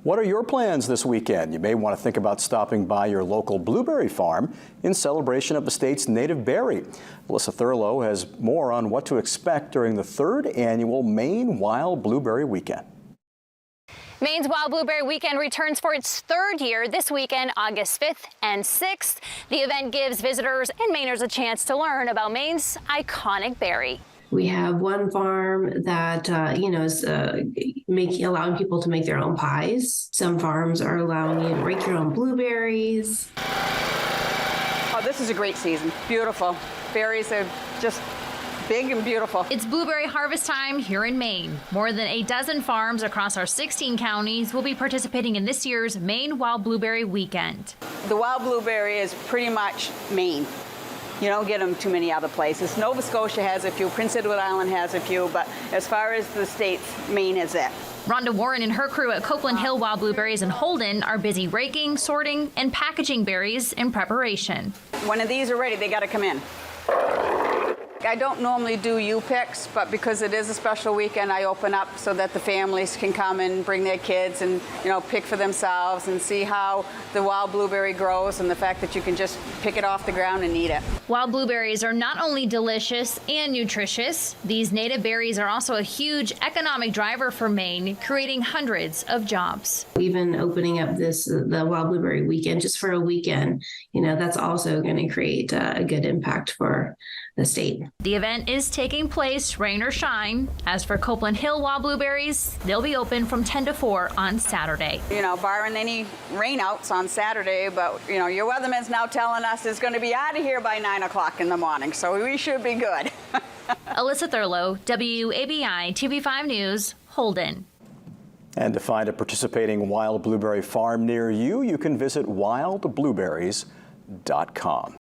What are your plans this weekend? You may want to think about stopping by your local blueberry farm in celebration of the state's native berry. Alyssa Thurlow has more on what to expect during the 3rd annual Maine Wild Blueberry Weekend. Maine's Wild Blueberry Weekend returns for its 3rd year this weekend, August 5th and 6th. The event gives visitors and Mainers a chance to learn about Maine's iconic berry. We have one farm that, is allowing people to make their own pies. Some farms are allowing you to rake your own blueberries. Oh, this is a great season. Beautiful. Berries are just big and beautiful. It's blueberry harvest time here in Maine. More than a dozen farms across our 16 counties will be participating in this year's Maine Wild Blueberry Weekend. The wild blueberry is pretty much Maine. You don't get them too many other places. Nova Scotia has a few, Prince Edward Island has a few, but as far as the states, Maine is it. Rhonda Warren and her crew at Copeland Hill Wild Blueberries in Holden are busy raking, sorting, and packaging berries in preparation. When these are ready, they got to come in. I don't normally do U-picks, but because it is a special weekend, I open up so that the families can come and bring their kids and, pick for themselves and see how the wild blueberry grows and the fact that you can just pick it off the ground and eat it. Wild blueberries are not only delicious and nutritious, these native berries are also a huge economic driver for Maine, creating hundreds of jobs. Even opening up the Wild Blueberry Weekend just for a weekend, that's also going to create a good impact for the state. The event is taking place rain or shine. As for Copeland Hill Wild Blueberries, they'll be open from 10 to 4 on Saturday. Barring any rainouts on Saturday, but your weatherman's now telling us it's going to be out of here by 9 o'clock in the morning, so we should be good. Alyssa Thurlow, WABI TV5 News, Holden. And to find a participating wild blueberry farm near you, you can visit wildblueberries.com.